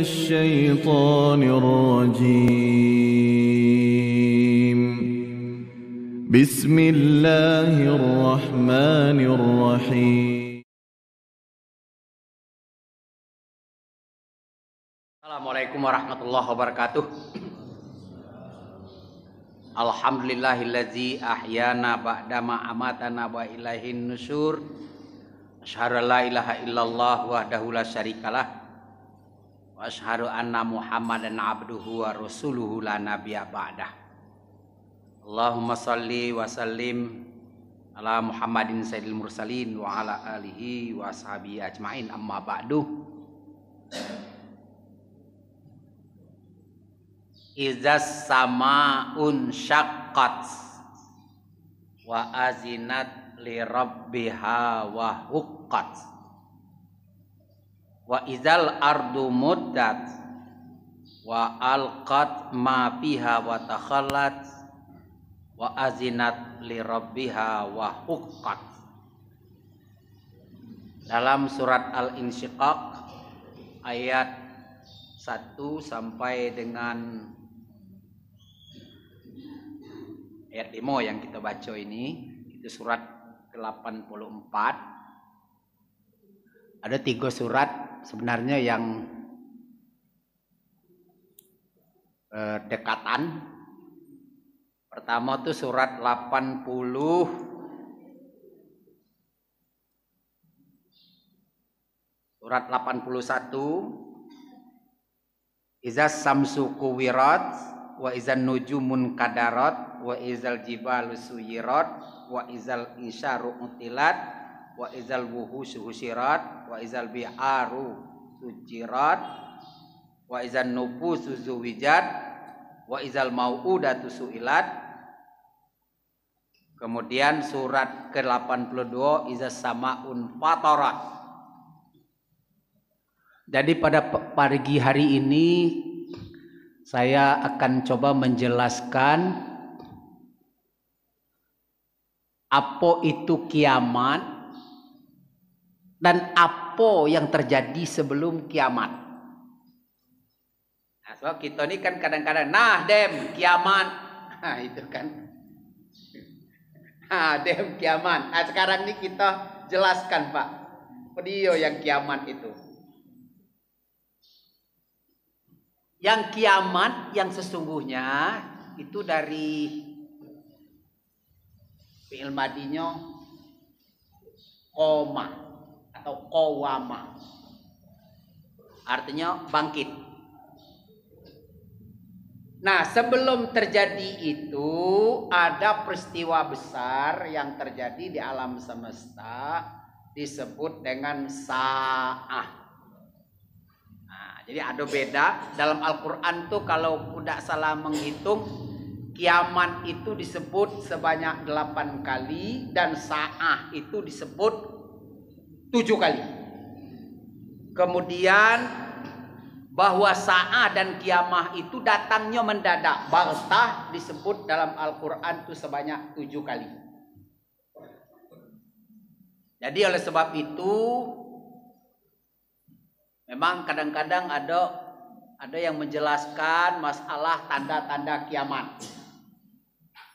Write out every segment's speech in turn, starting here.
الشيطان الرجيم بسم الله الرحمن الرحيم. Assalamualaikum warahmatullahi wabarakatuh. Alhamdulillahillazi ahyana ba'dama amatana wa ilaihin nusyur. Asyhadu an la ilaha illallah wahdahu la syarikalah wa asyhadu anna Muhammadan abduhu wa rasuluhu la nabiyya ba'dah. Allahumma shalli wa sallim ala Muhammadin sayyidil mursalin wa ala alihi wa ashabihi ajmain, amma ba'du. Izas sama'un syaqqat wa azinat li rabbiha wa huqqat wa izal ardu muddat wa alqat ma fiha wa takhallat wa azinat li rabbiha wa huqqat. Dalam surat Al-Insyiqaq ayat 1 sampai dengan ayat 5 yang kita baca ini, itu surat ke-84. Ada 3 surat sebenarnya yang dekatan. Pertama itu surat 80, surat 81, Izas samsu kuwirat wa izan nujumun kadarat wa izal jibalu suyirat wa izal isyaru utilat wa izal wuhusyu husyirat wa izal bi'aru sujirat wa izan nufusu zuwijat wa izal mau'udatu su'ilat. Kemudian surat ke-82 izas sama'un fatarat. Jadi pada pagi hari ini saya akan coba menjelaskan apa itu kiamat dan apa yang terjadi sebelum kiamat. Nah, so kita ini kan kadang-kadang kiamat. Nah, itu kan. Kiamat. Nah, sekarang ini kita jelaskan, Pak. Video yang kiamat itu. Yang kiamat yang sesungguhnya itu dari fi'il madinya qoma atau qawama, artinya bangkit. Nah, sebelum terjadi itu ada peristiwa besar yang terjadi di alam semesta disebut dengan sa'ah. Jadi ada beda dalam Al-Quran tuh, kalau tidak salah menghitung, kiamat itu disebut sebanyak 8 kali dan sa'ah itu disebut 7 kali. Kemudian bahwa sa'ah dan kiamah itu datangnya mendadak, baghtah disebut dalam Al-Quran itu sebanyak 7 kali. Jadi oleh sebab itu memang kadang-kadang ada yang menjelaskan masalah tanda-tanda kiamat.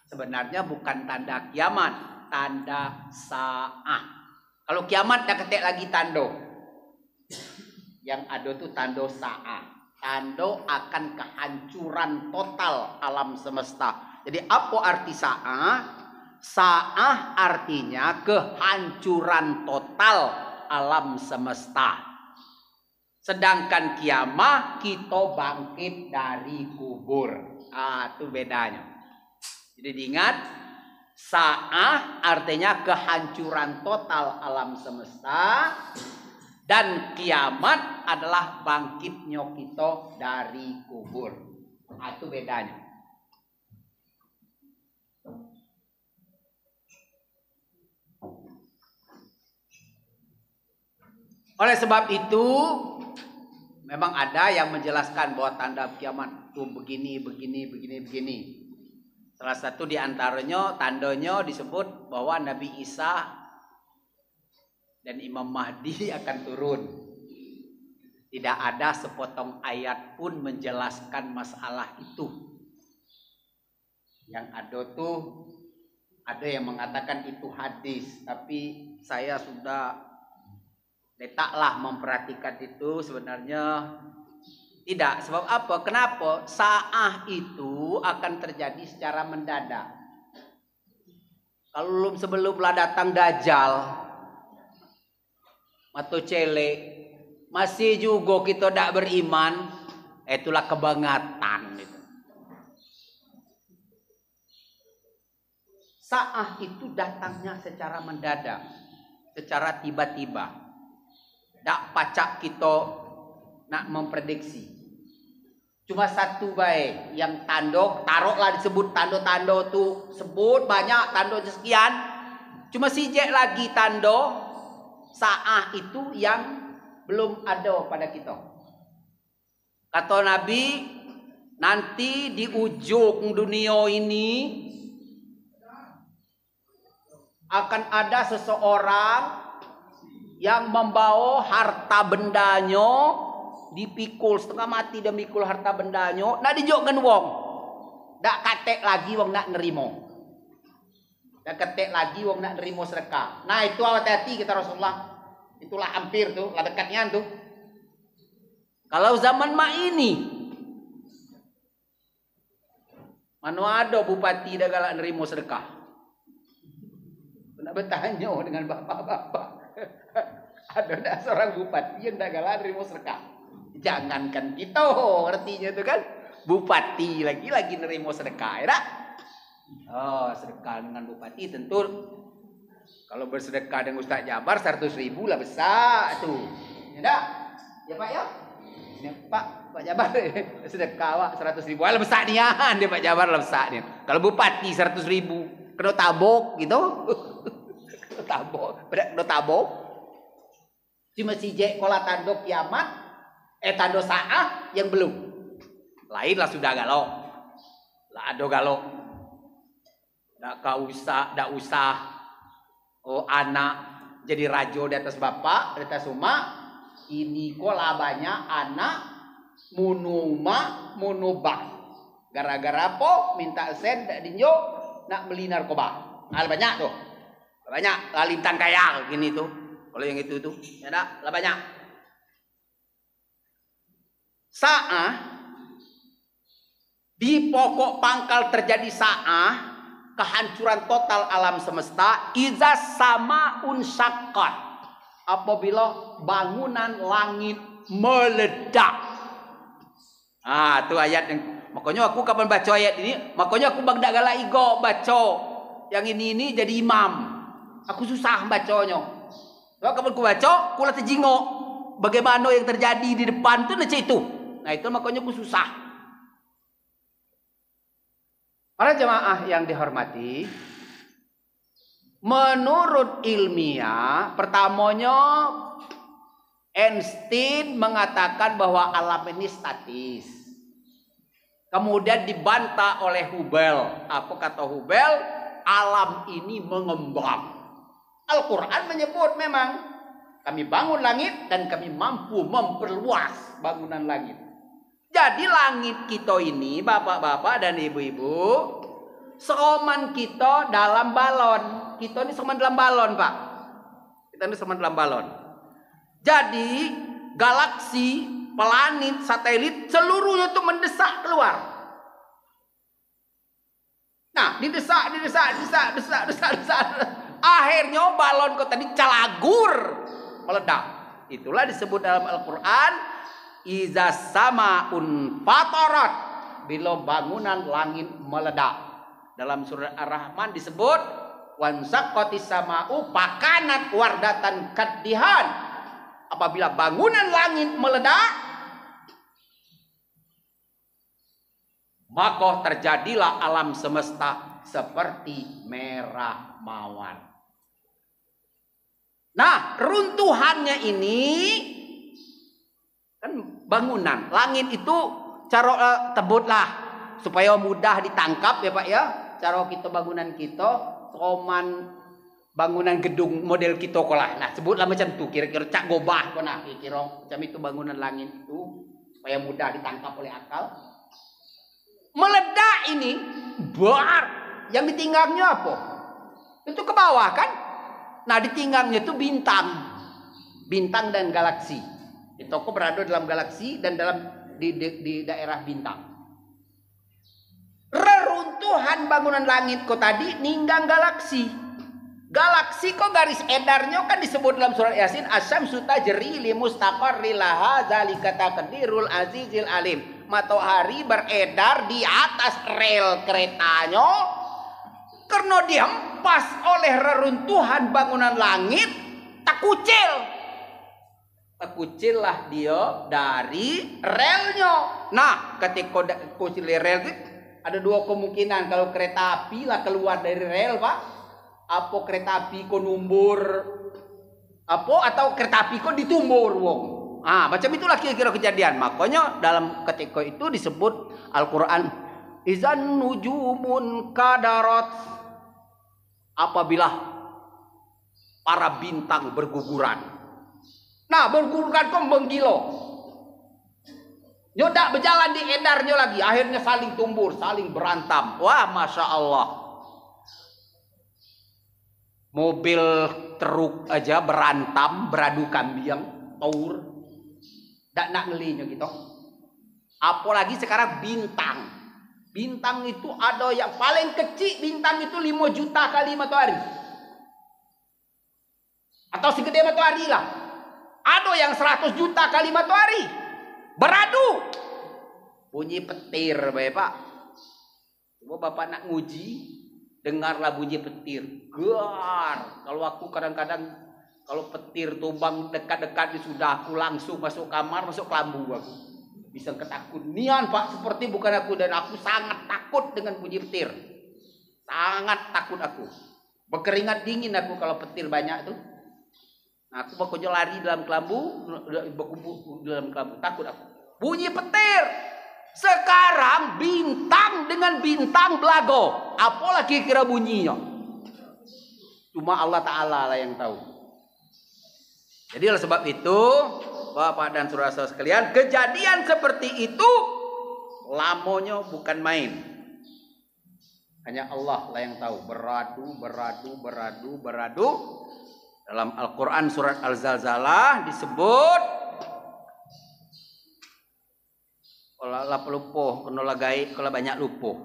Sebenarnya bukan tanda kiamat, tanda sa'ah. Kalau kiamat dah ketik lagi tando. Yang ada tuh tanda sa'ah. Tanda akan kehancuran total alam semesta. Jadi apa arti sa'ah? Sa'ah artinya kehancuran total alam semesta. Sedangkan kiamah kita bangkit dari kubur. Itu bedanya. Jadi diingat, sa'ah artinya kehancuran total alam semesta, dan kiamat adalah bangkitnya kita dari kubur. Itu bedanya. Oleh sebab itu memang ada yang menjelaskan bahwa tanda kiamat itu begini. Salah satu di antaranya tandanya disebut bahwa Nabi Isa dan Imam Mahdi akan turun. Tidak ada sepotong ayat pun menjelaskan masalah itu. Yang ada yang mengatakan itu hadis, tapi saya sudah letaklah memperhatikan itu, sebenarnya tidak. Sebab apa? Kenapa? Sa'ah itu akan terjadi secara mendadak. Kalau sebelumlah datang Dajjal atau celek, masih juga kita tidak beriman, itulah kebangatan itu. Sa'ah itu datangnya secara mendadak, secara tiba-tiba. Tak pacak kita nak memprediksi. Cuma satu baik yang tanduk, taruhlah disebut tando-tando tu, sebut banyak tando sekian. Cuma sijek lagi tando sa'ah itu yang belum ada pada kita. Kata Nabi, nanti di ujung dunia ini akan ada seseorang yang membawa harta bendanya, dipikul setengah mati, dia mikul harta bendanya, nak dijokkan wong, dak katek lagi wong nak nerimo, dak katek lagi wong nak nerimo sedekah. Nah itu hati-hati kita Rasulullah. Itulah hampir tuh, lah dekatnya tuh. Kalau zaman mak ini, mana ada bupati dah galak nerimo sedekah. Nak bertanya dengan bapak-bapak. Ada dah seorang bupati yang dah galak nerimo sedekah. Jangankan kita, artinya itu kan bupati lagi nerimo sedekah, ya tak? Oh, sedekah dengan bupati tentu. Kalau bersedekah dengan Ustaz Jabar 100.000 lah besar tuh. Ya tak? Ya Pak ya? Ya, Pak Jabar sedekah Pak 100.000 lah besar nian dia Pak Jabar lah besar dia. Kalau bupati 100.000 kena tabok gitu. Kena tabok. Cuma sijek kola tanduk kiamat, tando sa'ah yang belum. Lain lah sudah galau. Lah ada galau. Dak usah. Oh anak jadi rajo di atas bapak, di atas umak. Ini kola banyak anak munubah. Gara-gara apa? Minta sen dak dinjo nak beli narkoba. Hal banyak tuh. Banyak lalintang kaya gini tuh. Kalau yang itu tuh, ya dak, lah banyak. Sa'ah di pokok pangkal terjadi sa'ah, kehancuran total alam semesta, iza sama unsyaqqat, apabila bangunan langit meledak. Ah, itu ayat yang makanya aku kapan baca ayat ini, makanya aku bagdak galak igo baca yang ini jadi imam. Aku susah bacanya. Kalau kapan aku baca, aku lah terjingok bagaimana yang terjadi di depan tu macam itu. Nah, itu makanya aku susah. Para jemaah yang dihormati, menurut ilmiah, pertamanya Einstein mengatakan bahwa alam ini statis. Kemudian dibantah oleh Hubble. Apa kata Hubble? Alam ini mengembang. Al-Quran menyebut memang kami bangun langit dan kami mampu memperluas bangunan langit. Jadi langit kita ini, bapak-bapak dan ibu-ibu, seoman kita dalam balon. Kita ini seoman dalam balon, Pak. Kita ini seoman dalam balon. Jadi galaksi, planet, satelit, seluruhnya itu mendesak keluar. Nah, didesak. Akhirnya balon kau tadi calagur, meledak. Itulah disebut dalam Al-Quran, iza samaun fatarat, bila bangunan langit meledak. Dalam surah Ar-Rahman disebut wansaqqatis sama'u fakanat wardatan kaddihan. Apabila bangunan langit meledak, maka terjadilah alam semesta seperti merah mawar. Nah, runtuhannya ini kan bangunan langit itu cara tebutlah supaya mudah ditangkap ya Pak ya. Cara kita bangunan kita, soman bangunan gedung model kita lah. Nah, sebutlah macam tu kira-kira cak gobah kau nak kira macam itu bangunan langit itu supaya mudah ditangkap oleh akal. Meledak ini bar yang ditinggangnya apa? Itu ke bawah kan? Nah, ditinggangnya itu bintang dan galaksi. Itu kok berada dalam galaksi dan di daerah bintang. Reruntuhan bangunan langit kok tadi ninggang galaksi. Galaksi kok garis edarnya kan disebut dalam surat Yasin asyamsu tajri li mustaqarri laha zalika taqdirul azizil alim. Matahari beredar di atas rel keretanya karena dihempas oleh reruntuhan bangunan langit terkucillah dia dari relnya. Nah, ketika kucil rel ada dua kemungkinan. Kalau kereta api lah keluar dari rel, Pak. Apa kereta api ko numbur apa atau kereta api ko ditumbur wong. Macam itulah kira-kira kejadian. Makanya dalam ketika itu disebut Al-Qur'an izan nujumun kadarat, apabila para bintang berguguran. Nah, berguguran kok menggilo. Nyodak berjalan di edarnya lagi, akhirnya saling tumbur, saling berantam. Wah, Masya Allah. Mobil truk aja berantam, beradu kambing, taur. Tak nak ngelinya gitu. Apalagi sekarang bintang. Bintang itu ada yang paling kecil, bintang itu 5 juta kali matahari. Atau segede matahari lah. Ada yang 100 juta kali matahari. Beradu. Bunyi petir, Bapak. Coba Bapak nak nguji. Dengarlah bunyi petir. Gar. Kalau aku kadang-kadang kalau petir tumbang dekat-dekat sudah aku langsung masuk kamar, masuk kelambu aku. Bisa ketakut. Nian Pak, seperti bukan aku dan aku sangat takut dengan bunyi petir. Sangat takut aku. Berkeringat dingin aku kalau petir banyak tuh. Nah, aku pokoknya lari dalam kelambu, berkumpul dalam kelambu. Takut aku. Bunyi petir. Sekarang bintang dengan bintang belago. Apalagi kira bunyinya. Cuma Allah Ta'ala lah yang tahu. Jadi oleh sebab itu, Bapak dan saudara-saudara sekalian, kejadian seperti itu lamonnya bukan main. Hanya Allah lah yang tahu. Beradu. Dalam Al-Quran surat Al-Zalzalah disebut kalau pelupuh, kalau banyak lupuh.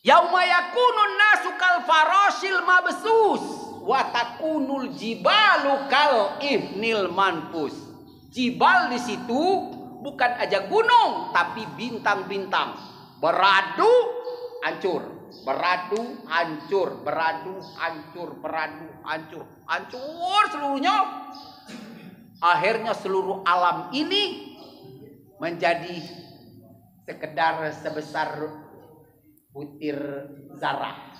Yauma yakunun nasu kal farasil mabsus wa takunul jibalu kal ibnil manfus. Jibal di situ bukan aja gunung tapi bintang-bintang. Beradu hancur, beradu hancur, beradu hancur, beradu hancur, hancur seluruhnya. Akhirnya seluruh alam ini menjadi sekedar sebesar butir zarah.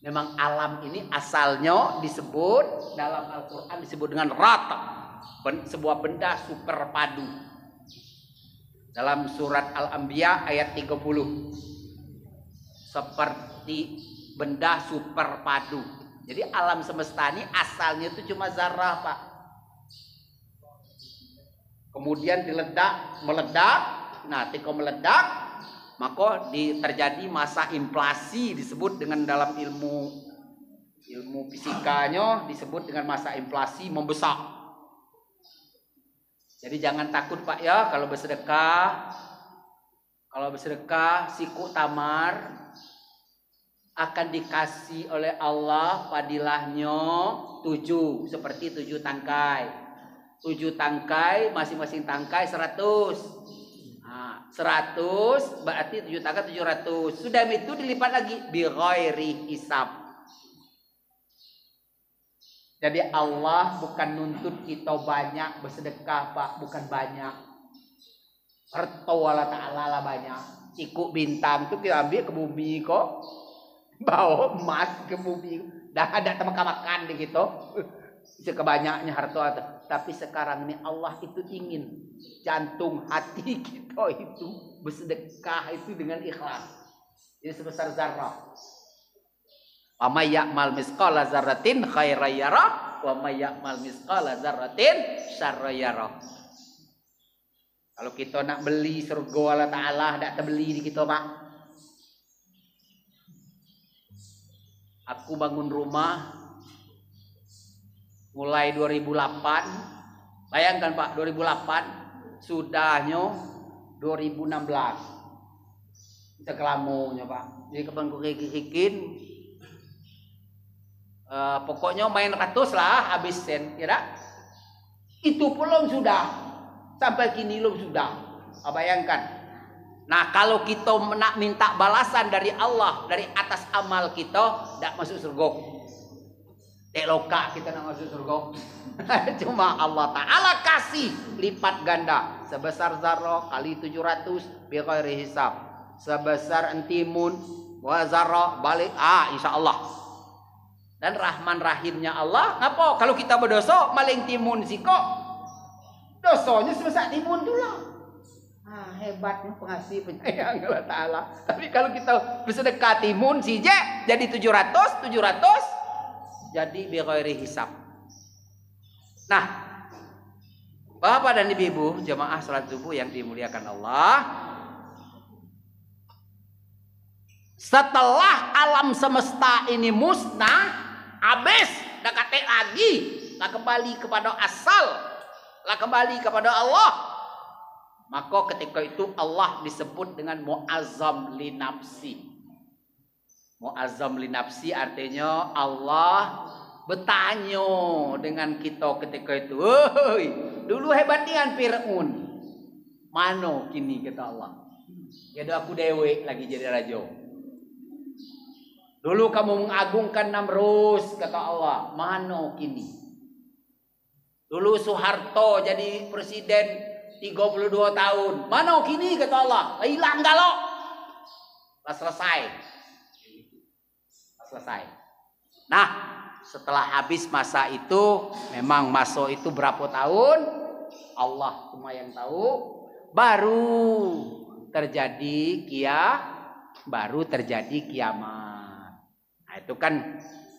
Memang alam ini asalnya disebut dalam Al-Quran disebut dengan rata, sebuah benda super padu. Dalam surat Al-Anbiya ayat 30. Seperti benda super padu. Jadi alam semesta ini asalnya itu cuma zarah, Pak. Kemudian meledak. Nah, ketika meledak, maka terjadi masa inflasi, disebut dengan dalam ilmu fisikanya disebut dengan masa inflasi membesar. Jadi jangan takut, Pak ya, kalau bersedekah siku tamar akan dikasih oleh Allah padilahnya 7, seperti 7 tangkai. 7 tangkai, masing-masing tangkai 100. Nah, 100 berarti 7 tangkai 700. Sudah itu dilipat lagi bi ghairi hisab. Jadi Allah bukan nuntut kita banyak bersedekah, Pak, bukan banyak. Harta Allah Ta'ala lah banyak. Cikuk bintang itu kita ambil ke bumi kok. Bawa emas ke bumi. Dah ada makan-makan gitu. Bisa kebanyaknya harta. Tapi sekarang ini Allah itu ingin jantung hati kita itu bersedekah itu dengan ikhlas. Jadi sebesar zarrah. Wa may ya'mal misqala dzarratin khairan yarah wa may ya'mal misqala dzarratin syarran yarah. Kalau kita nak beli surga Allah Ta'ala, tak terbeli di kita, Pak. Aku bangun rumah mulai 2008. Bayangkan Pak, 2008 sudahnya 2016. Kita kelamunya Pak. Jadi kapan kikin pokoknya main ratus lah habis sen, kira. Itu belum sudah. Sampai kini belum sudah. Bayangkan. Nah, kalau kita nak minta balasan dari Allah dari atas amal kita, tidak masuk surga. Dek loka kita nak masuk surga. Cuma Allah Ta'ala kasih lipat ganda sebesar zarrah kali 700 bi ghairi hisab. Sebesar entimun wa zarrah balik insya Allah. Dan rahman rahimnya Allah, ngapa kalau kita berdosa maling timun siko dosanya sebesar timun itulah. Hebatnya pengasih penyayang Allah Ta'ala. Tapi kalau kita bersedekah timun sije jadi 700 jadi bi ghairi hisab. Nah, Bapak dan Ibu jemaah salat subuh yang dimuliakan Allah, setelah alam semesta ini musnah, habis, dah kata lagi, lah kembali kepada asal, lah kembali kepada Allah. Maka ketika itu Allah disebut dengan mu'azzam li nafsi. Mu'azzam li nafsi artinya Allah bertanya dengan kita ketika itu. Hei, dulu hebatnya Fir'aun. Mano kini kata Allah. Jadi aku dewe lagi jadi raja. Dulu kamu mengagungkan Namrus kata Allah. Mano kini. Dulu Soeharto jadi presiden 32 tahun. Mano kini kata Allah. Hilang galok. Lah selesai. Selesai. Nah, setelah habis masa itu, memang masa itu berapa tahun? Allah cuma yang tahu. Baru terjadi kiamat. Nah, itu kan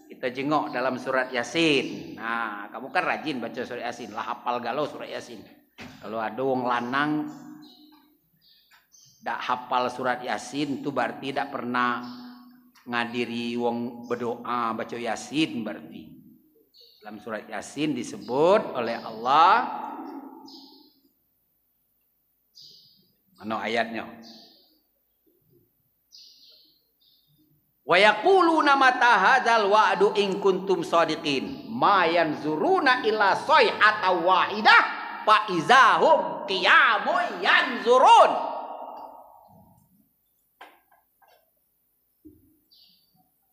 kita jengok dalam surat Yasin. Nah, kamu kan rajin baca surat Yasin, lah hafal galau surat Yasin. Kalau ada wong lanang ndak hafal surat Yasin itu berarti tidak pernah ngadiri wong berdoa baca Yasin berarti. Dalam surat Yasin disebut oleh Allah, mana ayatnya? Wa yaquluna mata hadzal wa'du in kuntum shadiqin ma yanzuruna illa sayhatan wahidah fa izahum qiyamun yanzurun.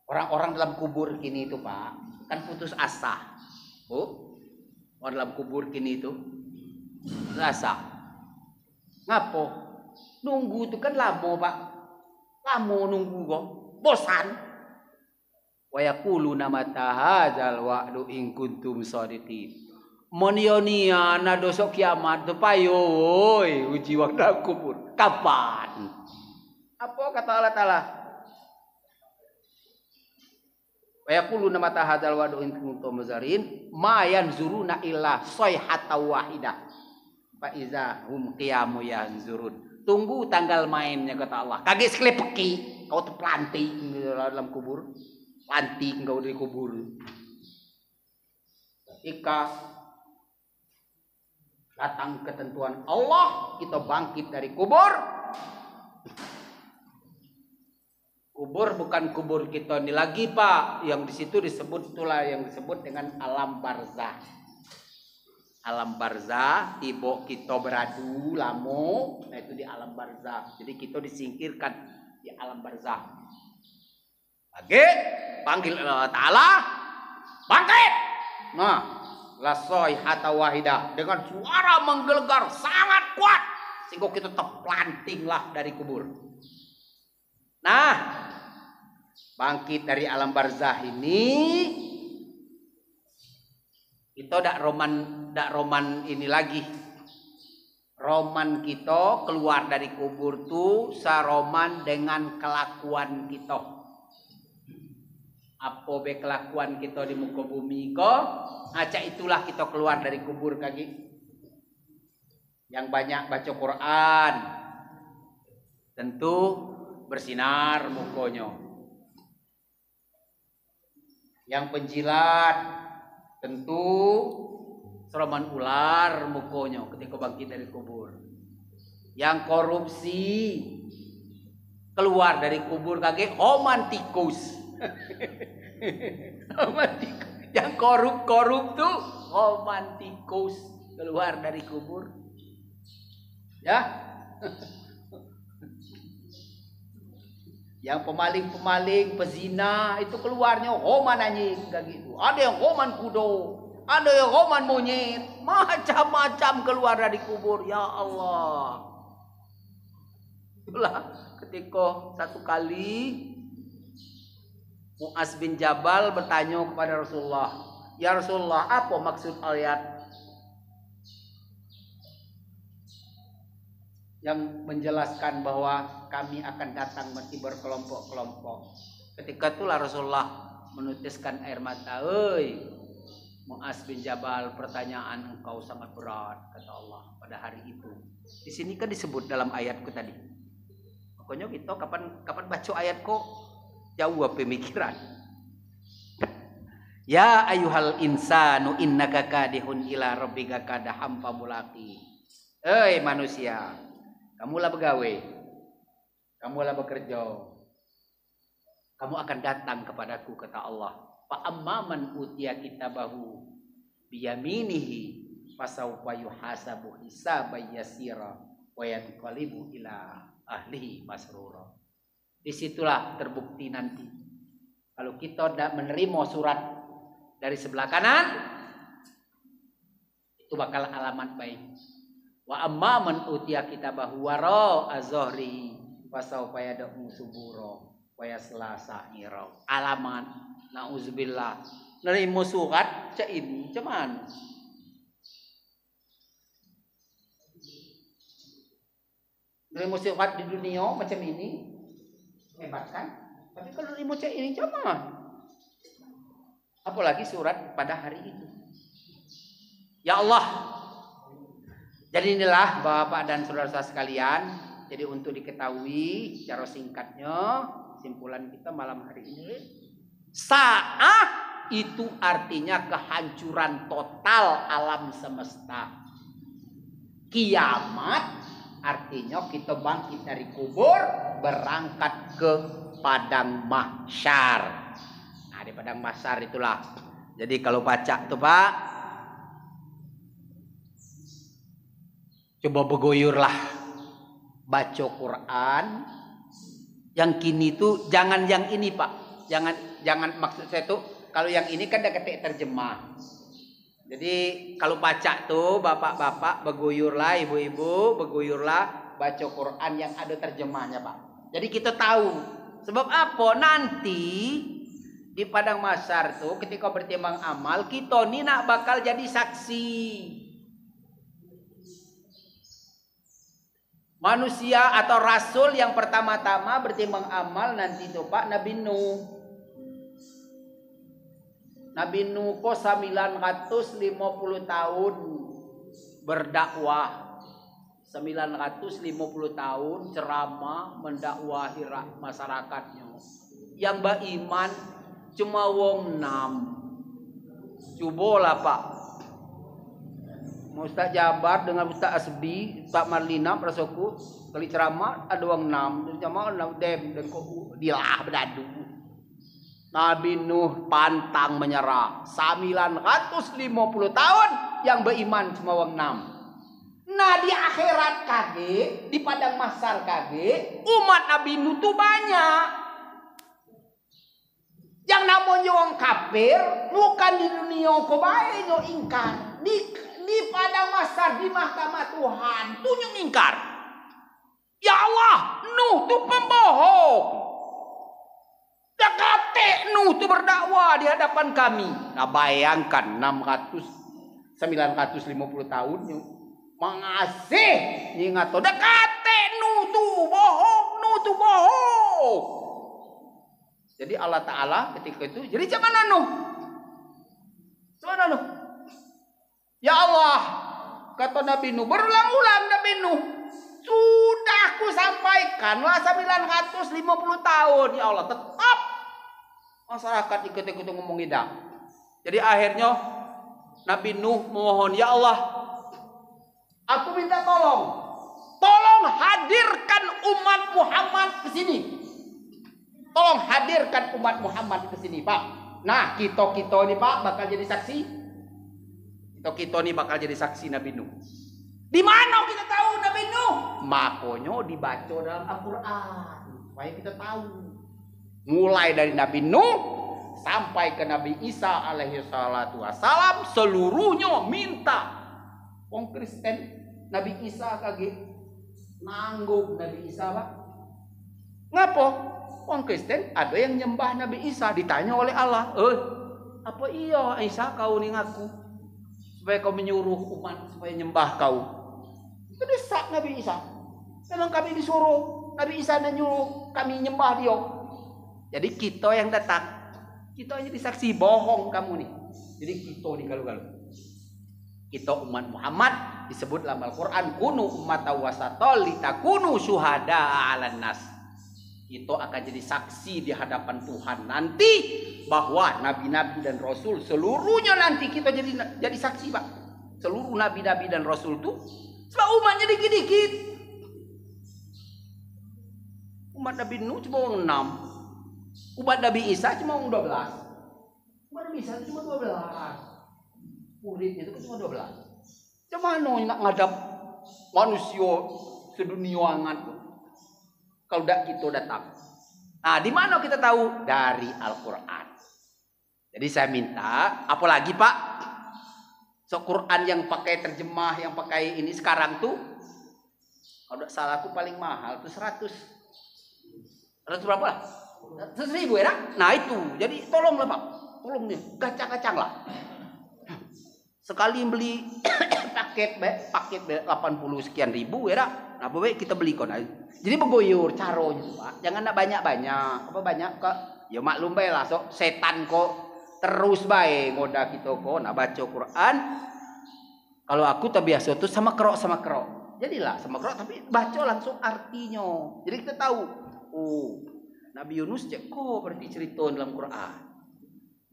Orang-orang dalam kubur kini itu Pak kan putus asa. Orang dalam kubur kini itu putus asa. Ngapo? Nunggu itu kan lama Pak. Lama nunggu kok. Bosan. Wa yaquluna mata hadzal wa'du in kuntum shadiqin. Monioniana dosa kiamat tu payo uji waktu kubur. Kapan? Apa kata Allah Ta'ala? Wa yaquluna mata hadzal wa'du in kuntum muzarin ma yanzuruna illa sayhatan wahidah. Fa iza hum qiyamu yanzurun. Tunggu tanggal mainnya kata Allah. Kaget seklepeki. Kau tu planting dalam kubur. Planting kau di kubur. Ketika datang ketentuan Allah, kita bangkit dari kubur. Kubur bukan kubur kita ini lagi Pak. Yang di situ disebut itulah yang disebut dengan alam barzah. Alam barzah, tiba kita beradu lamo, nah itu di alam barzah. Jadi kita disingkirkan di alam barzah. Lagi panggil Allah Ta'ala, bangkit. Nah, la sayhatan wahidah dengan suara menggelegar sangat kuat sehingga kita terplantinglah dari kubur. Nah, bangkit dari alam barzah ini kita dak roman ini lagi. Roman kita keluar dari kubur tuh saroman dengan kelakuan kita. Apa be kelakuan kita di muka bumi ko? Aca itulah kita keluar dari kubur kaki. Yang banyak baca Quran, tentu bersinar mukonya. Yang penjilat, tentu seroman ular mukonya ketika bangkit dari kubur. Yang korupsi keluar dari kubur kaki oman tikus. Yang korup tuh oman tikus keluar dari kubur. Ya. Yang pemaling-pemaling, pezina itu keluarnya oman anjing kayak gitu. Ada yang oman kudo, ada yang oman monyet, macam-macam keluar dari kubur. Ya Allah. Itulah ketika satu kali Mu'az bin Jabal bertanya kepada Rasulullah, "Ya Rasulullah, apa maksud ayat yang menjelaskan bahwa kami akan datang mati berkelompok-kelompok?" Ketika itulah Rasulullah menutiskan air mata. Mu'az bin Jabal, pertanyaan engkau sangat berat, kata Allah pada hari itu. Di sini kan disebut dalam ayatku tadi. Pokoknya kita kapan baca ayat kok jauh pemikiran. Ya ayuhal insanu innaka kadihun ila rabbika kadaham famulaqi. Manusia, kamulah begawe, kamulah bekerja, kamu akan datang kepadaku, kata Allah. Fa amman utiya kitabahu biyaminihi fasawfa yuhasabu hisaban yasira wa yanqalibu ila ahlihi masrura. Disitulah terbukti nanti kalau kita tidak menerima surat dari sebelah kanan, itu bakal alamat baik. Wa amma man utiya kitabahu wara azhri fasawfa yad'u subura wa yasla sa'ira. Alamat nauzubillah. Nerima surat cak ini cuman nerima surat di dunia macam ini hebat kan? Tapi kalau nerima cak ini cuman apalagi surat pada hari itu. Ya Allah. Jadi inilah Bapak dan saudara-saudara sekalian. Jadi untuk diketahui secara singkatnya, simpulan kita malam hari ini, sa'ah itu artinya kehancuran total alam semesta. Kiamat artinya kita bangkit dari kubur, berangkat ke padang mahsyar. Nah, di padang mahsyar itulah. Jadi kalau baca tuh Pak, coba bergoyurlah baca Quran. Yang kini tuh jangan yang ini Pak. Jangan maksud saya tuh kalau yang ini kan udah ketik terjemah. Jadi kalau baca tuh bapak-bapak bergoyurlah, ibu-ibu bergoyurlah baca Quran yang ada terjemahnya Pak. Jadi kita tahu sebab apa nanti di padang mahsyar tuh ketika bertimbang amal kita ni nak bakal jadi saksi. Manusia atau rasul yang pertama-tama bertimbang amal nanti itu Pak Nabi Nuh. Nabi Nuh kok 950 tahun berdakwah. 950 tahun ceramah mendakwahi masyarakatnya. Yang beriman cuma wong 6. Cobalah Pak. Ustaz Jabar dengan Ustaz Asbi, Ustaz Marlina, prasoku kali ceramah ada wong 6. Ceramah dem dan kok dilah beradu. Nabi Nuh pantang menyerah. 950 tahun yang beriman cuma wong 6. Nah di akhirat kage, di padang mahsyar kage, umat Nabi Nuh tuh banyak. Yang namanya wong kafir bukan di dunia kok bae nyo ingkar. Di padang mahsyar di mahkamah Tuhan tuh nyo ingkar. Ya Allah, Nuh tuh pembohong. Dekate Nuh tuh berdakwah di hadapan kami. Nah bayangkan 950 tahun Mengasih ingat to dekate nu tu bohong. Jadi Allah Ta'ala ketika itu jadi cuman anu. Ya Allah, kata Nabi Nuh, berulang-ulang Nabi Nuh, sudah aku sampaikanlah 950 tahun. Ya Allah, tetap masyarakat ikut-ikut ngomong ida. Jadi akhirnya Nabi Nuh memohon, ya Allah, aku minta tolong hadirkan umat Muhammad ke sini. Tolong hadirkan umat Muhammad ke sini, Pak. Nah, kita ini Pak bakal jadi saksi. Kita ini bakal jadi saksi Nabi Nuh. Di mana kita tahu Nabi Nuh? Makanya dibaca dalam Al-Qur'an supaya kita tahu. Mulai dari Nabi Nuh sampai ke Nabi Isa alaihi salatu wassalam, seluruhnya minta. Wong Kristen Nabi Isa kage nanggung Nabi Isa, Pak. Ngapa? Wong Kristen ada yang nyembah Nabi Isa, ditanya oleh Allah, apa iya Isa kau nih ngaku supaya kau menyuruh umat supaya nyembah kau? Itu desak Nabi Isa. Memang kami disuruh, Nabi Isa nyuruh kami nyembah dia. Jadi kita yang datang, kita jadi saksi bohong kamu nih. Jadi kita nih galu-galu. Kita umat Muhammad disebut dalam Al-Quran, kunu ummatan wasatan litakunu syuhada 'alan nas. Itu akan jadi saksi di hadapan Tuhan nanti bahwa nabi-nabi dan rasul seluruhnya nanti kita jadi saksi, Pak. Seluruh nabi-nabi dan rasul itu sebab umatnya dikit-dikit. Umat Nabi Nuh cuma 6. Umat Nabi Isa cuma 12. Umat Nabi Isa cuma 12. Muridnya itu cuma 12. Cuman nak ngadap manusia seduniaangan tuh. Kalau tidak kita datang. Nah, di mana kita tahu? Dari Al-Quran. Jadi saya minta, apalagi Pak, Quran yang pakai terjemah, yang pakai ini sekarang tuh, kalau tidak salah aku paling mahal tuh 100 berapa lah? 100.000 ya? Nah itu, jadi tolonglah Pak, tolong nih, gacang-gacang lah. Sekali beli paket 80 sekian ribu ya, nah baik kita beli kon. Jadi begoyor caranya Pak. Jangan nak banyak-banyak. Apa banyak kok? Ya maklum bae lah sok setan kok terus bae ngoda kita kok nak baca Quran. Kalau aku tak biasa tuh sama kerok. Jadilah sama kerok tapi baca langsung artinya. Jadi kita tahu. Oh, Nabi Yunus kok berarti cerita dalam Quran.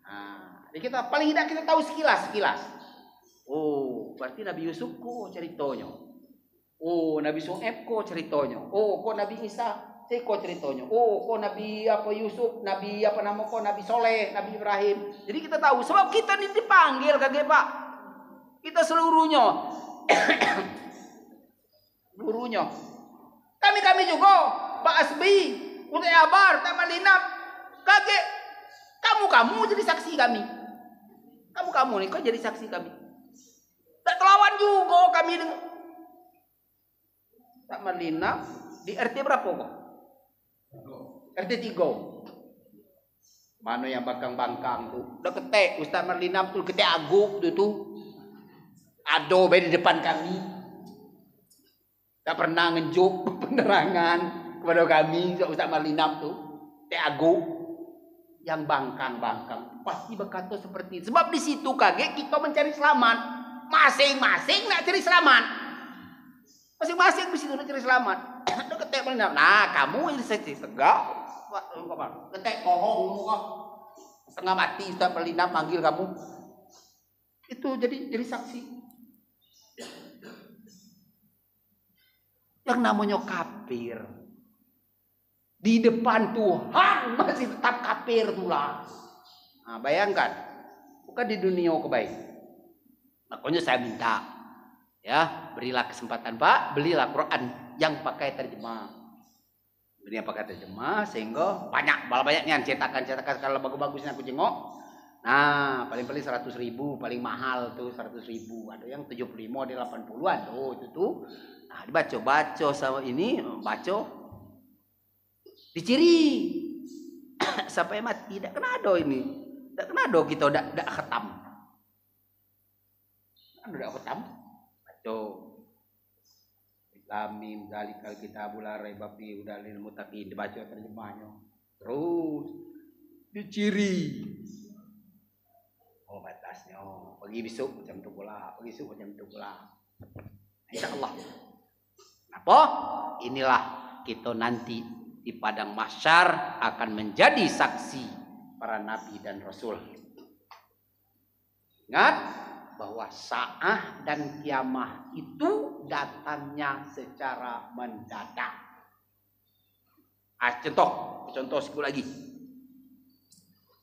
Nah, jadi kita paling tidak kita tahu sekilas. Oh, berarti Nabi Yusuf kok ceritanya. Oh, Nabi Su'aib kok ceritanya. Oh, kok Nabi Isa kok ceritanya. Oh, kok Nabi apa Yusuf, Nabi apa nama kok Nabi Soleh, Nabi Ibrahim. Jadi kita tahu sebab kita ini dipanggil kage Pak. Kita seluruhnya. Seluruhnya. Kami juga Pak Asbi, Utai Abar, Taman Linap. Kage kamu jadi saksi kami. Kamu nih kok jadi saksi kami. Tak kelawan juga kami dengan tak Marlina di RT berapa kok? RT 3. Mana yang bangkang tuh? Udah ketek Ustaz Marlina tuh ketek aguk tuh. Ado di depan kami. Tak pernah ngejuk penerangan kepada kami Ustaz Marlina tuh. Ketek aguk yang bangkang pasti berkata seperti itu. Sebab di situ kaget kita mencari selamat. Masing-masing nak cari selamat. Masing-masing di situ nak cari selamat. Ketek Marlina. Nah, kamu ini tegak. Ketek bohong kok. Setengah mati Ustaz Marlina manggil kamu. Itu jadi saksi. Yang namanya kafir. Di depan Tuhan masih tetap kafir tulah. Nah, bayangkan. Bukan di dunia kebaik. Makanya saya minta, ya berilah kesempatan Pak, belilah Quran yang pakai terjemah. Beli yang pakai terjemah sehingga banyaknya cetakan kalau bagus-bagusnya aku jengok. Nah, paling 100.000, paling mahal tuh 100.000. Ada yang 75, ada 80-an. Oh, itu tuh. Nah, dibaca sama ini, baca diciri sampai mati. Tidak kena ada ini. Tidak kena ada kita tidak khatam. Udah khatam. Baca. Lam mim zalikal kitabul la raiba fihi hudal lil muttaqin. Dibaca terjemahnya. Terus diciri. Oh batasnya. Pergi besok jam 7 pula, pergi besok jam 7 pula. Insyaallah. Apa? Inilah kita nanti di padang mahsyar akan menjadi saksi para nabi dan rasul. Ingat bahwa saah dan kiamah itu datangnya secara mendadak. Contoh sekali lagi.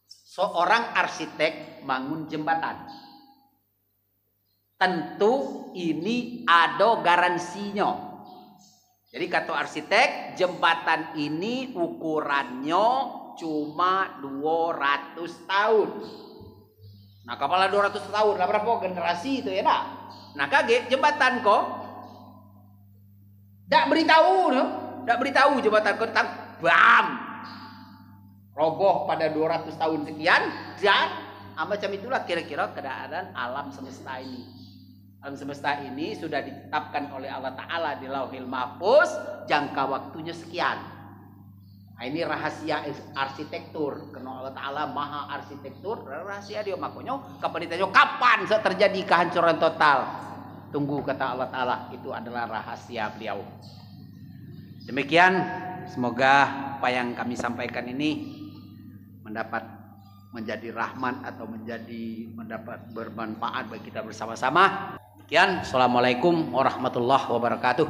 Seorang arsitek bangun jembatan. Tentu ini ada garansinya. Jadi kata arsitek, jembatan ini ukurannya cuma 200 tahun. Nah, kepala 200 tahun lah berapa generasi itu ya nak? Nah, kaget jembatan kok. Tak beritahu, no? Tak beritahu jembatan kok tentang bam. Roboh pada 200 tahun sekian dan macam itulah kira-kira keadaan alam semesta ini. Alam semesta ini sudah ditetapkan oleh Allah Ta'ala di Lauhil Mahfuz jangka waktunya sekian. Nah, ini rahasia arsitektur. Karena Allah Ta'ala maha arsitektur, rahasia dia. Makanya kapan ditanya kapan terjadi kehancuran total? Tunggu kata Allah Ta'ala. Itu adalah rahasia beliau. Demikian, semoga apa yang kami sampaikan ini mendapat menjadi rahmat atau mendapat bermanfaat bagi kita bersama-sama. Demikian, assalamualaikum warahmatullahi wabarakatuh.